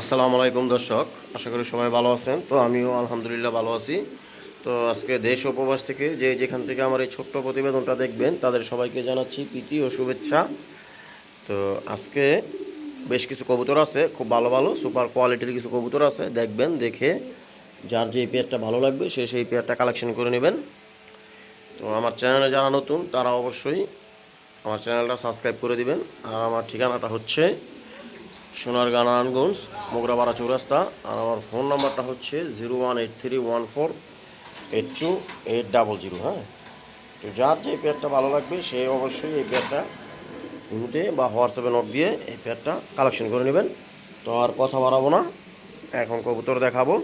আসসালামু আলাইকুম দর্শক, আশা করি সবাই ভালো আছেন। তো আমিও আলহামদুলিল্লাহ ভালো আছি। তো আজকে দেশ ও প্রবাস থেকে যেখান থেকে আমার এই ছোট্ট প্রতিবেদনটা দেখবেন তাদের সবাইকে জানাচ্ছি প্রীতি ও শুভেচ্ছা। তো আজকে বেশ কিছু কবুতর আছে, খুব ভালো ভালো সুপার কোয়ালিটির কিছু কবুতর আছে। দেখবেন, দেখে যার যে পেয়ারটা ভালো লাগবে সে সেই পেয়ারটা কালেকশন করে নেবেন। তো আমার চ্যানেলে যারা নতুন তারা অবশ্যই আমার চ্যানেলটা সাবস্ক্রাইব করে দিবেন। আর আমার ঠিকানাটা হচ্ছে সোনারগাঁ নারায়ণগঞ্জ, মোগরাপাড়া চৌরাস্তা। আর আমার ফোন নাম্বারটা হচ্ছে 0183148280। হ্যাঁ, তো যার যে পেয়ারটা ভালো লাগবে সে অবশ্যই এই পেয়ারটা ইমুতে বা হোয়াটসঅ্যাপে নোট দিয়ে এই পেয়ারটা কালেকশন করে নেবেন। তো আর কথা বাড়াবো না, এখন কবুতর দেখাবো।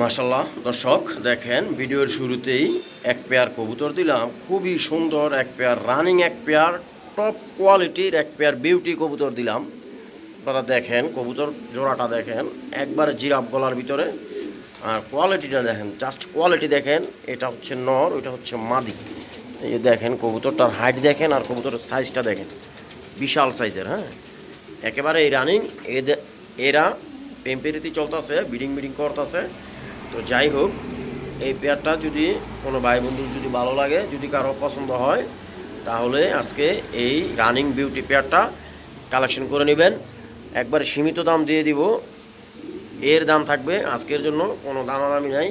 মাশাল্লাহ দর্শক, দেখেন ভিডিওর শুরুতেই এক পেয়ার কবুতর দিলাম, খুবই সুন্দর এক পেয়ার রানিং, এক পেয়ার টপ কোয়ালিটির এক পেয়ার বিউটি কবুতর দিলাম। আপনারা দেখেন কবুতর জোড়াটা দেখেন, একবারে জিরাফ গলার ভিতরে। আর কোয়ালিটিটা দেখেন, জাস্ট কোয়ালিটি দেখেন। এটা হচ্ছে নর, ওইটা হচ্ছে মাদি। এই যে দেখেন কবুতরটার হাইট দেখেন আর কবুতরের সাইজটা দেখেন, বিশাল সাইজের। হ্যাঁ, একেবারে এই রানিং। এরা পেম্পেরিতি চলতেছে, বিডিং করতেছে। তো যাই হোক, এই পেয়ারটা যদি কোনো ভাই বন্ধুর যদি ভালো লাগে, যদি কারো পছন্দ হয়, তাহলে আজকে এই রানিং বিউটি পেয়ারটা কালেকশন করে নেবেন। একবারে সীমিত দাম দিয়ে দিব। এর দাম থাকবে আজকের জন্য, কোনো দামাদামি নাই,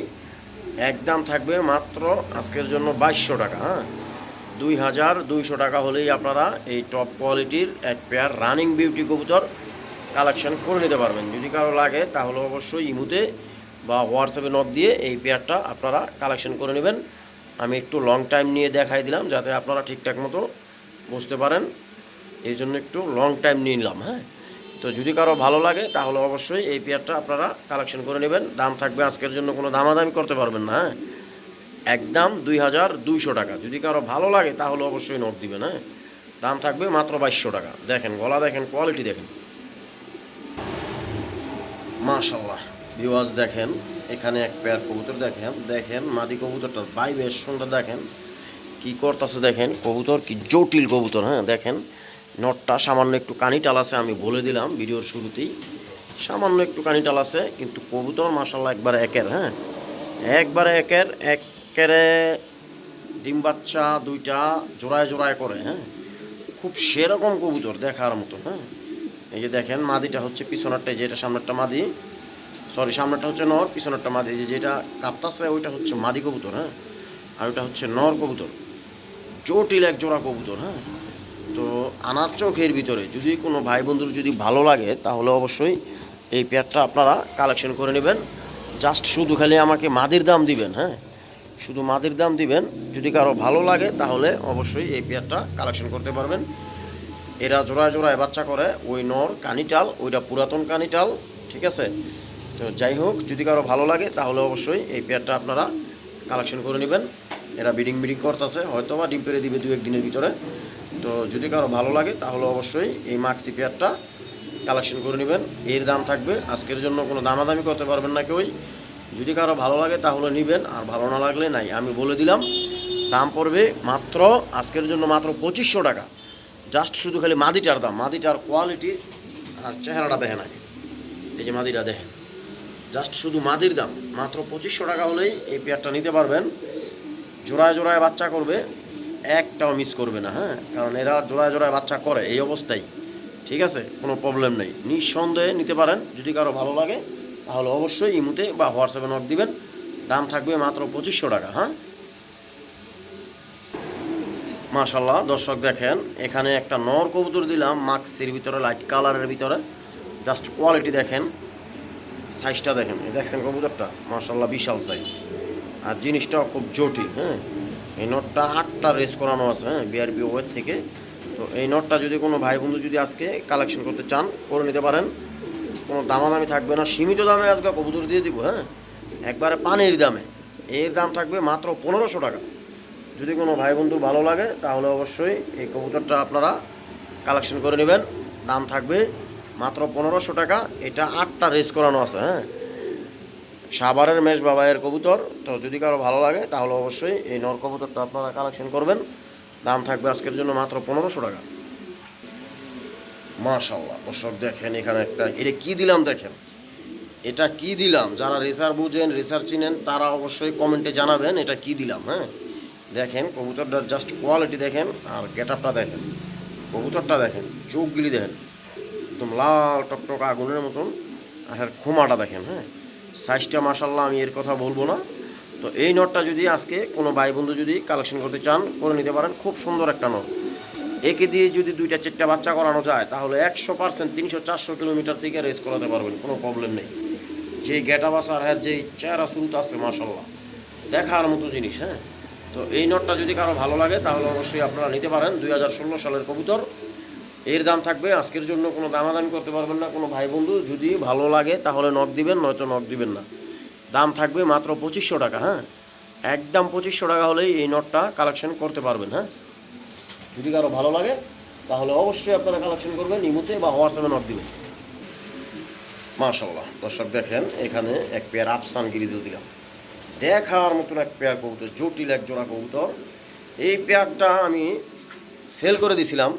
একদম থাকবে মাত্র আজকের জন্য 2200 টাকা। হ্যাঁ, 2200 টাকা হলেই আপনারা এই টপ কোয়ালিটির এক পেয়ার রানিং বিউটি কবুতর কালেকশন করে নিতে পারবেন। যদি কারো লাগে তাহলে অবশ্যই ইমুতে বা হোয়াটসঅ্যাপে নক দিয়ে এই পেয়ারটা আপনারা কালেকশন করে নেবেন। আমি একটু লং টাইম নিয়ে দেখাই দিলাম যাতে আপনারা ঠিকঠাক মতো বুঝতে পারেন, এই জন্য একটু লং টাইম নিয়ে নিলাম। হ্যাঁ, তো যদি কারো ভালো লাগে তাহলে অবশ্যই এই পেয়ারটা আপনারা কালেকশন করে নেবেন। দাম থাকবে আজকের জন্য, কোনো দামাদামি করতে পারবেন না। হ্যাঁ, একদম 2200 টাকা। যদি কারো ভালো লাগে তাহলে অবশ্যই নোট দিবেন। হ্যাঁ, দাম থাকবে মাত্র 2200 টাকা। দেখেন গলা দেখেন, কোয়ালিটি দেখেন, মাশাল্লাহ। ভিউয়ার্স দেখেন, এখানে এক পেয়ার কবুতর দেখেন, দেখেন মাদি কবুতরটার বেশ সুন্দর। দেখেন কি করতেছে, দেখেন কবুতর কি জটিল কবুতর। হ্যাঁ, দেখেন নটটা সামান্য একটু কানি টাল আছে, আমি বলে দিলাম ভিডিওর শুরুতেই, সামান্য একটু কানি টাল আছে, কিন্তু কবুতর মাশাল্লাহ একবারে একের। হ্যাঁ, একবারে একেরে ডিম বাচ্চা দুইটা জোড়ায় জোড়ায় করে। হ্যাঁ, খুব সেরকম কবুতর দেখার মতো। হ্যাঁ, এই যে দেখেন মাদিটা হচ্ছে পিছনেরটা, যেটা সামনেরটা মাদি, সরি সামনেরটা হচ্ছে নর, পিছনেরটা মাদি। যে যেটা কাঁপতাছে ওইটা হচ্ছে মাদি কবুতর। হ্যাঁ, আর ওইটা হচ্ছে নর কবুতর, জটিল এক জোড়া কবুতর। হ্যাঁ, তো আনার চোখের ভিতরে যদি কোনো ভাই বন্ধুর যদি ভালো লাগে তাহলে অবশ্যই এই পেয়ারটা আপনারা কালেকশন করে নেবেন। জাস্ট শুধু খালি আমাকে মাদির দাম দিবেন। হ্যাঁ, শুধু মাদির দাম দিবেন। যদি কারো ভালো লাগে তাহলে অবশ্যই এই পেয়ারটা কালেকশন করতে পারবেন। এরা জোড়ায় জোড়ায় বাচ্চা করে, ওই নর কানিটাল, ওইটা পুরাতন কানিটাল। ঠিক আছে, তো যাই হোক, যদি কারো ভালো লাগে তাহলে অবশ্যই এই পেয়ারটা আপনারা কালেকশন করে নেবেন। এরা বিডিং করতেছে, হয়তো বা ডিম পেড়ে দিবে 2-1 দিনের ভিতরে। তো যদি কারো ভালো লাগে তাহলে অবশ্যই এই মাক্সি পেয়ারটা কালেকশন করে নেবেন। এর দাম থাকবে আজকের জন্য, কোনো দামাদামি করতে পারবেন না কেউই। যদি কারো ভালো লাগে তাহলে নেবেন, আর ভালো না লাগলে নাই। আমি বলে দিলাম দাম পড়বে মাত্র আজকের জন্য মাত্র 2500 টাকা। জাস্ট শুধু খালি মাদিটার দাম, মাদিটার কোয়ালিটি আর চেহারাটা দেখেন আগে। এই যে মাদিটা দেখেন, জাস্ট শুধু মাদির দাম মাত্র 2500 টাকা হলেই এই পেয়ারটা নিতে পারবেন। জোড়ায় জোড়ায় বাচ্চা করবে, একটাও মিস করবে না। হ্যাঁ, কারণ এরা জোড়ায় জোড়ায় বাচ্চা করে এই অবস্থায়। ঠিক আছে, কোনো প্রবলেম নেই, নিঃসন্দেহে নিতে পারেন। যদি কারো ভালো লাগে তাহলে অবশ্যই ইমুতে বা হোয়াটসঅ্যাপে নোট দিবেন। দাম থাকবে মাত্র 2500 টাকা। হ্যাঁ, মাশাল্লাহ দর্শক দেখেন, এখানে একটা নর কবুতর দিলাম মাক্সির ভিতরে, লাইট কালারের ভিতরে। জাস্ট কোয়ালিটি দেখেন, সাইজটা দেখেন। দেখছেন কবুতরটা মাশাল্লাহ বিশাল সাইজ, আর জিনিসটাও খুব জটিল। হ্যাঁ, এই নটটা 8টা রেস করানো আছে। হ্যাঁ, বিআরবি ওয়ের থেকে। তো এই নটটা যদি কোনো ভাই বন্ধু যদি আজকে কালেকশন করতে চান করে নিতে পারেন। কোনো দামাদামি থাকবে না, সীমিত দামে আজকে কবুতর দিয়ে দিব। হ্যাঁ, একবারে পানির দামে। এর দাম থাকবে মাত্র 1500 টাকা। যদি কোনো ভাই বন্ধু ভালো লাগে তাহলে অবশ্যই এই কবুতরটা আপনারা কালেকশন করে নেবেন। দাম থাকবে মাত্র 1500 টাকা। এটা 8টা রেস করানো আছে। হ্যাঁ, সাভারের মেষ বাবাইয়ের কবুতর। তো যদি কারো ভালো লাগে তাহলে অবশ্যই এই নর কবুতরটা আপনারা কালেকশন করবেন। দাম থাকবে আজকের জন্য মাত্র 1500 টাকা। মাশাআল্লাহ দর্শক দেখেন এখানে একটা, এটা কি দিলাম দেখেন, এটা কি দিলাম, যারা রেসার বুঝেন রেসার চিনেন তারা অবশ্যই কমেন্টে জানাবেন এটা কি দিলাম। হ্যাঁ দেখেন কবুতরটার জাস্ট কোয়ালিটি দেখেন আর গেট আপটা দেখেন, কবুতরটা দেখেন, চোখগুলি দেখেন একদম লাল টকটক আগুনের মতন, আর খোমাটা দেখেন। হ্যাঁ সাইজটা মাশাআল্লাহ আমি এর কথা বলবো না। তো এই নটটা যদি আজকে কোনো ভাই বন্ধু যদি কালেকশন করতে চান করে নিতে পারেন, খুব সুন্দর একটা নট। একে দিয়ে যদি 2-4টা বাচ্চা করানো যায় তাহলে 100% 300-400 কিলোমিটার থেকে রেস করাতে পারবেন, কোনো প্রবলেম নেই। যে গেটা বাসার হ্যাঁ যেই চেহারা সুরত আছে মাশাআল্লাহ দেখার মতো জিনিস। হ্যাঁ তো এই নটটা যদি কারো ভালো লাগে তাহলে অবশ্যই আপনারা নিতে পারেন। 2016 সালের কবুতর, এর দাম থাকবে আজকের জন্য, কোনো দামাদামি করতে পারবেন না। কোনো ভাই বন্ধু যদি ভালো লাগে তাহলে নক দিবেন, নয়তো নক দিবেন না। দাম থাকবে মাত্র 2500 টাকা। হ্যাঁ একদম 2500 টাকা হলেই এই নটটা কালেকশন করতে পারবেন। হ্যাঁ যদি কারো ভালো লাগে তাহলে অবশ্যই আপনারা কালেকশন করবেন, ইমুতে বা হোয়াটসঅ্যাপে নক দিবেন। মাশাআল্লাহ দর্শক দেখেন এখানে এক পেয়ার আফসান গিরিজেল দিলাম, দেখার মতন এক পেয়ার কবুতর, জটিল এক জোড়া কবুতর। এই পেয়ারটা আমি সেল করে দিছিলাম,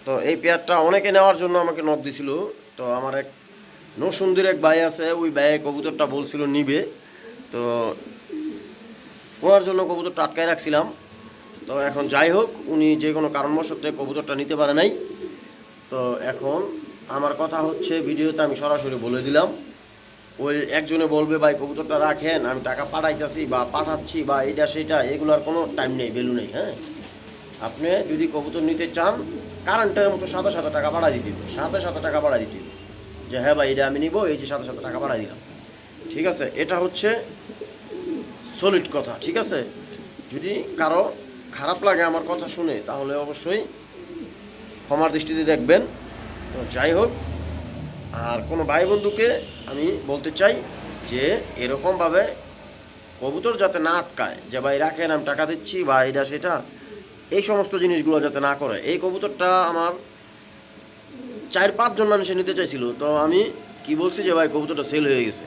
তো এই পেয়ারটা অনেকে নেওয়ার জন্য আমাকে নক দিছিল। তো আমার এক নসুন্দর এক ভাই আছে, ওই ভাই কবুতরটা বলছিল নিবে, তো ওনার জন্য কবুতরটা আটকায় রাখছিলাম। তো এখন যাই হোক, উনি যে কোনো কারণবশত কবুতরটা নিতে পারে নাই। তো এখন আমার কথা হচ্ছে ভিডিওতে আমি সরাসরি বলে দিলাম, ওই একজনে বলবে ভাই কবুতরটা রাখেন আমি টাকা পাঠাইতেছি বা পাঠাচ্ছি বা এটা সেটা, এগুলোর কোনো টাইম নেই, ভ্যালু নেই। হ্যাঁ আপনি যদি কবুতর নিতে চান কারেন্টের মতো সাথে সাথে টাকা পাঠাই দিতে হবে, সাথে সাথে টাকা পাঠাই দিতে হবে, যে হ্যাঁ ভাই এটা আমি নিব, এই যে সাথে সাথে টাকা পাঠাই দিলাম। ঠিক আছে, এটা হচ্ছে সলিড কথা। ঠিক আছে, যদি কারো খারাপ লাগে আমার কথা শুনে তাহলে অবশ্যই ক্ষমার দৃষ্টিতে দেখবেন। তো যাই হোক, আর কোনো ভাই বন্ধুকে আমি বলতে চাই যে এরকমভাবে কবুতর যাতে না আটকায়, যে ভাই রাখেন আমি টাকা দিচ্ছি বা এটা সেটা, এই সমস্ত জিনিসগুলো যাতে না করে। এই কবুতরটা আমার 4-5 জন মানুষে নিতে চাইছিল, তো আমি কি বলছি যে ভাই কবুতরটা সেল হয়ে গেছে।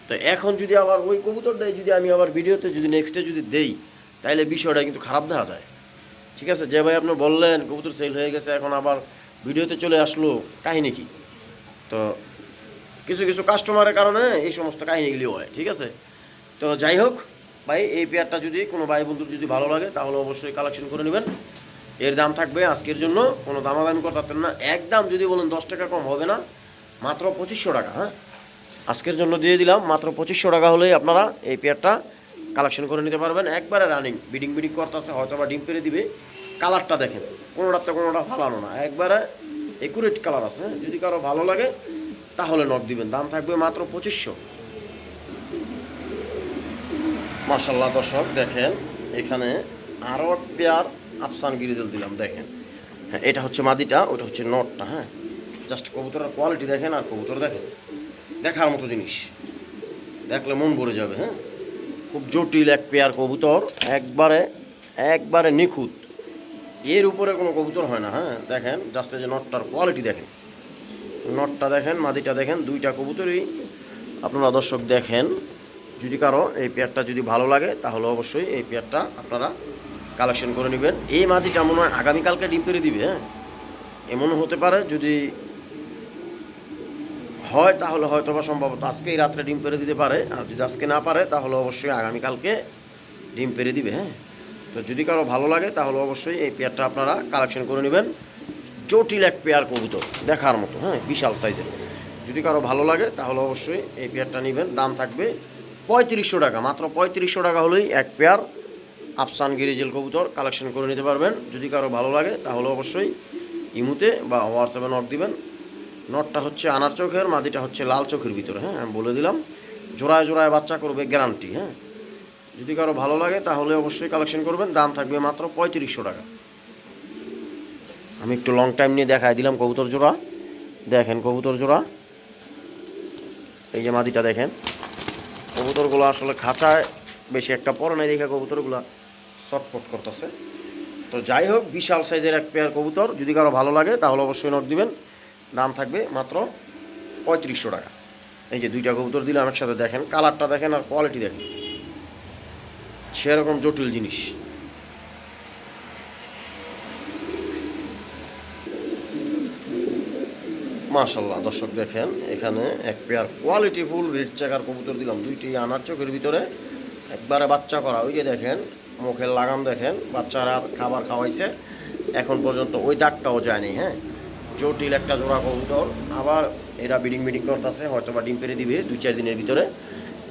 তো এখন যদি আবার ওই কবুতরটাই যদি আমি আবার ভিডিওতে যদি নেক্সটে যদি দেই তাহলে বিষয়টা কিন্তু খারাপ দেখা যায়। ঠিক আছে, যে ভাই আপনি বললেন কবুতর সেল হয়ে গেছে এখন আবার ভিডিওতে চলে আসলো, কাহিনী কি? তো কিছু কিছু কাস্টমারের কারণে এই সমস্ত কাহিনীগুলি হয়। ঠিক আছে, তো যাই হোক ভাই, এই পেয়ারটা যদি কোনো ভাই বন্ধুর যদি ভালো লাগে তাহলে অবশ্যই কালেকশন করে নেবেন। এর দাম থাকবে আজকের জন্য, কোনো দামাদামি করতে পারতেন না, একদম যদি বলেন 10 টাকা কম হবে না, মাত্র 2500 টাকা। হ্যাঁ আজকের জন্য দিয়ে দিলাম মাত্র 2500 টাকা হলেই আপনারা এই পেয়ারটা কালেকশন করে নিতে পারবেন। একবারে রানিং বিডিং করতেছে, হয়তো বা ডিম পেরে দিবে। কালারটা দেখেন, কোনোটাতে কোনোটা ফালানো না, একবারে একুরেট কালার আছে। যদি কারো ভালো লাগে তাহলে নক দিবেন, দাম থাকবে মাত্র 2500। মাশাআল্লাহ দর্শক দেখেন এখানে আরও এক পেয়ার আফসান গিরিজেল দিলাম, দেখেন। হ্যাঁ এটা হচ্ছে মাদিটা, ওটা হচ্ছে নটটা। হ্যাঁ জাস্ট কবুতরের কোয়ালিটি দেখেন আর কবুতর দেখেন, দেখার মতো জিনিস, দেখলে মন ভরে যাবে। হ্যাঁ খুব জটিল এক পেয়ার কবুতর, একবারে একবারে নিখুঁত, এর উপরে কোনো কবুতর হয় না। হ্যাঁ দেখেন জাস্ট এই যে নটটার কোয়ালিটি দেখেন, নটটা দেখেন, মাদিটা দেখেন, দুইটা কবুতরই আপনারা দর্শক দেখেন। যদি কারো এই পেয়ারটা যদি ভালো লাগে তাহলে অবশ্যই এই পেয়ারটা আপনারা কালেকশন করে নেবেন। এই মাদিটা মনে হয় আগামীকালকে ডিম পেরে দিবে। হ্যাঁ এমনও হতে পারে, যদি হয় তাহলে হয়তো বা সম্ভবত আজকেই রাত্রে ডিম পেরে দিতে পারে, আর যদি আজকে না পারে তাহলে অবশ্যই আগামীকালকে ডিম পেরে দিবে। হ্যাঁ তো যদি কারো ভালো লাগে তাহলে অবশ্যই এই পেয়ারটা আপনারা কালেকশন করে নেবেন। জটিল এক পেয়ার কবুতর, দেখার মতো। হ্যাঁ বিশাল সাইজের, যদি কারো ভালো লাগে তাহলে অবশ্যই এই পেয়ারটা নেবেন। দাম থাকবে 3500 টাকা, মাত্র 3500 টাকা হলেই এক পেয়ার আফসান গিরিজেল কবুতর কালেকশন করে নিতে পারবেন। যদি কারো ভালো লাগে তাহলে অবশ্যই ইমুতে বা হোয়াটসঅ্যাপে নক দিবেন। নটটা হচ্ছে আনার চোখের, মাদিটা হচ্ছে লাল চোখের ভিতরে। হ্যাঁ আমি বলে দিলাম, জোড়ায় জোড়ায় বাচ্চা করবে, গ্যারান্টি। হ্যাঁ যদি কারো ভালো লাগে তাহলে অবশ্যই কালেকশন করবেন, দাম থাকবে মাত্র 3500 টাকা। আমি একটু লং টাইম নিয়ে দেখাই দিলাম কবুতর জোড়া, দেখেন কবুতর জোড়া, এই যে মাদিটা দেখেন। কবুতরগুলো আসলে খাঁচায় বেশি একটা পরে নাই দেখে কবুতরগুলো শটপট করতেছে। তো যাই হোক, বিশাল সাইজের এক পেয়ার কবুতর, যদি কারো ভালো লাগে তাহলে অবশ্যই নক দিবেন, দাম থাকবে মাত্র 3500 টাকা। এই যে দুইটা কবুতর দিলাম একসাথে, দেখেন কালারটা দেখেন আর কোয়ালিটি দেখেন, সেরকম জটিল জিনিস। মাশাল্লাহ দর্শক দেখেন এখানে এক পেয়ার কোয়ালিটিফুল রেড চেকার কবুতর দিলাম, দুইটি আনার চোখের ভিতরে একবারে বাচ্চা করা। ওই যে দেখেন মুখের লাগাম দেখেন, বাচ্চারা খাবার খাওয়াইছে এখন পর্যন্ত ওই দাগটাও যায়নি। হ্যাঁ, জটিল একটা জোড়া কবুতর, আবার এরা বিডিং করতেছে, হয়তো বা ডিম পেড়ে দিবে 2-4 দিনের ভিতরে।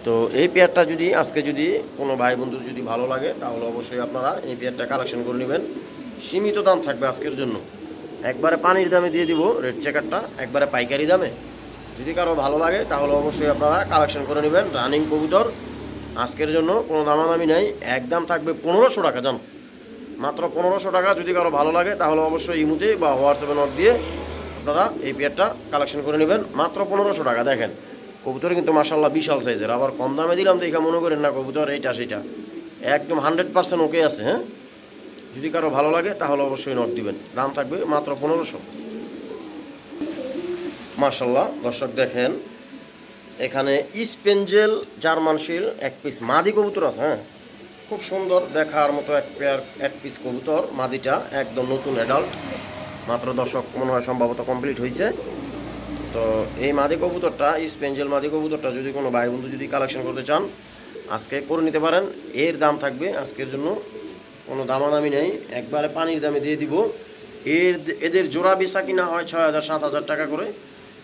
তো এই পেয়ারটা যদি আজকে যদি কোনো ভাই বন্ধুর যদি ভালো লাগে তাহলে অবশ্যই আপনারা এই পেয়ারটা কালেকশন করে নেবেন। সীমিত দাম থাকবে আজকের জন্য, একবারে পানির দামে দিয়ে দিব রেড চেকারটা, একবারে পাইকারি দামে। যদি কারো ভালো লাগে তাহলে অবশ্যই আপনারা কালেকশন করে নেবেন। রানিং কবুতর আজকের জন্য কোনো দামাদামি নেই, একদম থাকবে 1500 টাকা, জান মাত্র 1500 টাকা। যদি কারো ভালো লাগে তাহলে অবশ্যই ইমুতে বা হোয়াটসঅ্যাপে নক দিয়ে আপনারা এই পেয়ারটা কালেকশন করে নেবেন মাত্র 1500 টাকা। দেখেন কবুতর কিন্তু মাশাল্লাহ বিশাল সাইজের, আবার কম দামে দিলাম দেখা মনে করেন না কবুতর এইটা সেটা, একদম 100% ওকে আছে। হ্যাঁ, যদি কারো ভালো লাগে তাহলে অবশ্যই নক দিবেন, দাম থাকবে মাত্র 1500। মাশাল্লাহ দর্শক দেখেন এখানে স্পেঞ্জেল জার্মান শিল এক পিস মাদি কবুতর আছে। হ্যাঁ, খুব সুন্দর দেখার মতো এক পেয়ার এক পিস কবুতর, মাদিটা একদম নতুন অ্যাডাল্ট, মাত্র দর্শক মনে হয় সম্ভবত কমপ্লিট হয়েছে। তো এই মাদি কবুতরটা স্পেঞ্জেল মাদি কবুতরটা যদি কোনো ভাই বন্ধু যদি কালেকশন করতে চান আজকে করে নিতে পারেন। এর দাম থাকবে আজকের জন্য কোনো দামাদামি নেই, একবারে পানির দামে দিয়ে দিব। এদের জোড়া বেচা কিনা হয় 6000-7000 টাকা করে।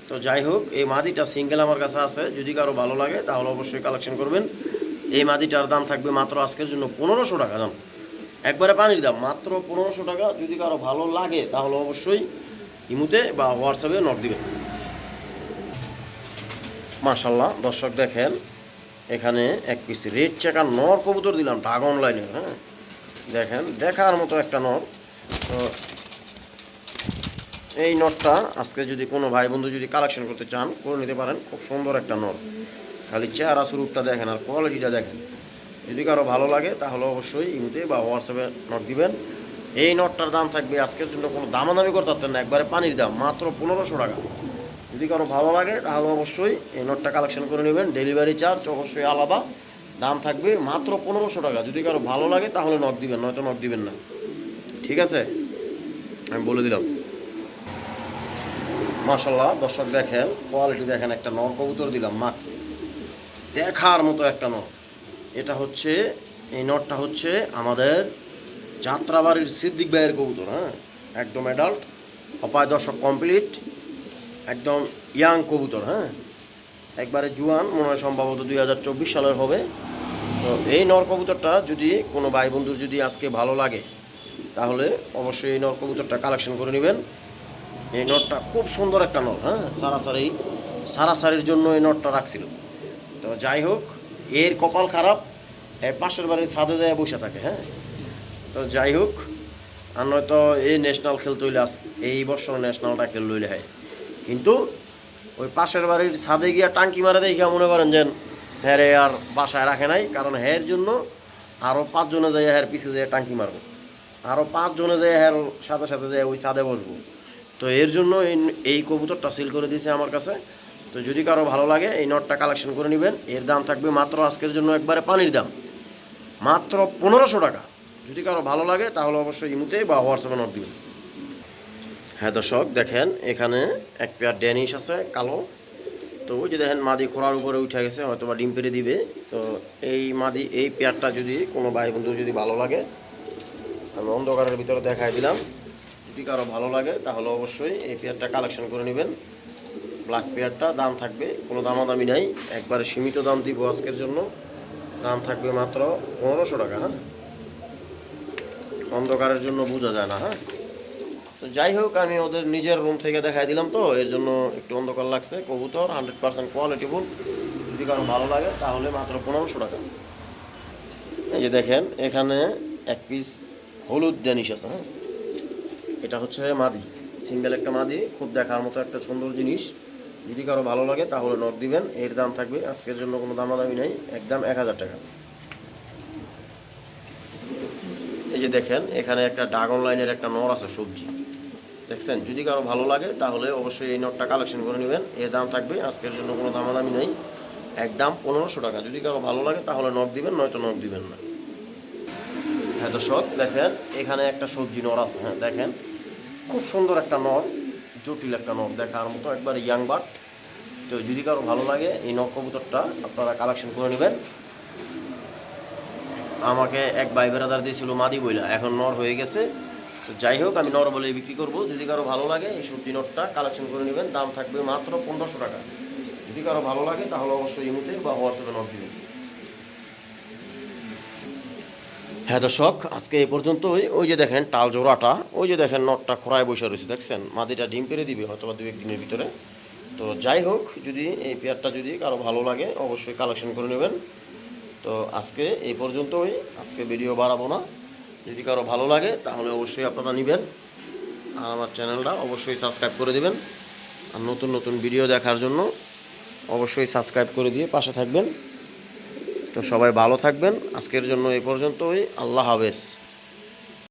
তো যাই হোক এই মাদিটা সিঙ্গেল আমার কাছে আছে, যদি কারো ভালো লাগে তাহলে অবশ্যই কালেকশন করবেন। এই মাদিটার দাম থাকবে মাত্র আজকের জন্য 1500 টাকা, দাম একবারে পানির দাম মাত্র 1500 টাকা। যদি কারো ভালো লাগে তাহলে অবশ্যই ইমুতে বা হোয়াটসঅ্যাপে নক দিবেন। মাশাল্লাহ দর্শক দেখেন এখানে এক পিস রেড চেকার নর কবুতর দিলাম ড্রাগন লাইনের। হ্যাঁ, দেখেন দেখার মতো একটা নর। তো এই নটটা আজকে যদি কোনো ভাই বন্ধু যদি কালেকশন করতে চান করে নিতে পারেন, খুব সুন্দর একটা নর, খালি চেহারা স্বরূপটা দেখেন আর কোয়ালিটিটা দেখেন। যদি কারো ভালো লাগে তাহলে অবশ্যই ইমুতে বা হোয়াটসঅ্যাপে নট দিবেন। এই নটটার দাম থাকবে আজকের জন্য কোনো দামাদামি করতে পারতেন না, একবারে পানির দাম মাত্র 1500 টাকা। যদি কারো ভালো লাগে তাহলে অবশ্যই এই নটটা কালেকশন করে নেবেন, ডেলিভারি চার্জ অবশ্যই আলাদা, দাম থাকবে মাত্র 1500 টাকা। যদি কারো ভালো লাগে তাহলে নক দিবেন, নয়তো নক দিবেন না, ঠিক আছে, আমি বলে দিলাম। মাশাল্লাহ দর্শক দেখেন কোয়ালিটি দেখেন, একটা নর কবুতর দিলাম মাক্স, দেখার মতো একটা নর। এটা হচ্ছে এই নটটা হচ্ছে আমাদের যাত্রাবাড়ির সিদ্দিক ভাইয়ের কবুতর। হ্যাঁ, একদম অ্যাডাল্ট, অপায় দর্শক কমপ্লিট, একদম ইয়াং কবুতর। হ্যাঁ, একবারে জুয়ান, মনে হয় সম্ভবত 2024 সালের হবে। তো এই নর কবুতরটা যদি কোনো ভাই বন্ধুর যদি আজকে ভালো লাগে তাহলে অবশ্যই এই নর কবুতরটা কালেকশন করে নেবেন। এই নটটা খুব সুন্দর একটা নট। হ্যাঁ, সারাসারির জন্য এই নটটা রাখছিল। তো যাই হোক এর কপাল খারাপ, পাশের বাড়ির ছাদে যায় বসে থাকে। হ্যাঁ, তো যাই হোক আর নয়তো এই ন্যাশনাল খেলতে হইলে এই বছর ন্যাশনালটা খেলতে হইলে হয়, কিন্তু ওই পাশের বাড়ির ছাদে গিয়া টাঙ্কি মারে দেখে মনে করেন যেন হ্যাঁ রে আর বাসায় রাখে নাই, কারণ হ্যার জন্য আরও 5 জনে যায় হ্যার পিছিয়ে যায় টাঙ্কি মারবো, আরও 5 জনে যায় হ্যার সাথে সাথে যায় ওই ছাদে বসবো। তো এর জন্য এই কবুতরটা সেল করে দিয়েছে আমার কাছে। তো যদি কারো ভালো লাগে এই নটটা কালেকশন করে নেবেন, এর দাম থাকবে মাত্র আজকের জন্য একবারে পানির দাম মাত্র 1500 টাকা। যদি কারো ভালো লাগে তাহলে অবশ্যই ইমুতে বা হোয়াটসঅ্যাপে নট দিবেন। হ্যাঁ দর্শক দেখেন এখানে এক পেয়ার ড্যানিশ আছে কালো। তো ওই যে দেখেন মাদি খোড়ার উপরে উঠে গেছে, হয়তো বা ডিম পেড়ে দিবে। তো এই পেয়ারটা যদি কোনো ভাই বন্ধু যদি ভালো লাগে আমি অন্ধকারের ভিতরে দেখাই দিলাম। যদি কারো ভালো লাগে তাহলে অবশ্যই এই পেয়ারটা কালেকশন করে নেবেন। ব্ল্যাক পেয়ারটা দাম থাকবে কোনো দামাদামি নাই, একবারে সীমিত দাম দিব আজকের জন্য, দাম থাকবে মাত্র 1500 টাকা। হ্যাঁ, অন্ধকারের জন্য বোঝা যায় না। হ্যাঁ, তো যাই হোক আমি ওদের নিজের রুম থেকে দেখাই দিলাম, তো এর জন্য একটু অন্ধকার লাগছে। কবুতর 100% কোয়ালিটিফুল, যদি কারো ভালো লাগে তাহলে মাত্র 1500 টাকা। এই যে দেখেন এখানে এক পিস হলুদ ড্যানিশ আছে। হ্যাঁ, এটা হচ্ছে মাদি, সিঙ্গেল একটা মাদি, খুব দেখার মতো একটা সুন্দর জিনিস। যদি কারো ভালো লাগে তাহলে নক দিবেন। এর দাম থাকবে আজকের জন্য কোনো দামাদামি নেই, একদম 1000 টাকা। এই যে দেখেন এখানে একটা ড্রাগন লাইনের একটা নর আছে সবজি, দেখছেন। যদি কারো ভালো লাগে তাহলে অবশ্যই এই নটটা কালেকশন করে নেবেন। এর দাম থাকবে আজকের জন্য কোনো দামাদামি নেই, একদম 1500 টাকা। যদি কারো ভালো লাগে তাহলে নক দিবেন, নয়তো নক দিবেন না। হ্যাঁ দর্শক দেখেন এখানে একটা সবজি নর আছে। হ্যাঁ দেখেন খুব সুন্দর একটা নর, জটিল একটা নর, দেখার মতো একবার ইয়াং বাট। তো যদি কারো ভালো লাগে এই নর কবুতরটা আপনারা কালেকশন করে নেবেন। আমাকে এক ভাই বেড়াদার দিয়েছিল মাদি বইলা, এখন নর হয়ে গেছে। তো যাই হোক, আমি নর বলে বিক্রি করব। যদি কারো ভালো লাগে এই সবজি নরটা কালেকশন করে নেবেন, দাম থাকবে মাত্র 1500 টাকা। যদি কারো ভালো লাগে তাহলে অবশ্যই ইমুতে বা হোয়াটসঅ্যাপে নট দিবেন। হ্যাঁ দর্শক, আজকে এই পর্যন্তই। ওই যে দেখেন টাল জোড়াটা, ওই যে দেখেন নটটা খোড়ায় বসে রয়েছে, দেখছেন? মাদিটা ডিম পেড়ে দিবে হয়তো বা 2-1 দিনের ভিতরে। তো যাই হোক, যদি এই পেয়ারটা যদি কারো ভালো লাগে অবশ্যই কালেকশন করে নেবেন। তো আজকে এই পর্যন্তই, আজকে ভিডিও বাড়াবো না। যদি কারো ভালো লাগে তাহলে অবশ্যই আপনারা নেবেন। আর আমার চ্যানেলটা অবশ্যই সাবস্ক্রাইব করে দেবেন। আর নতুন নতুন ভিডিও দেখার জন্য অবশ্যই সাবস্ক্রাইব করে দিয়ে পাশে থাকবেন। তো সবাই ভালো থাকবেন। আজকের জন্য এই পর্যন্তই। আল্লাহ হাফেজ।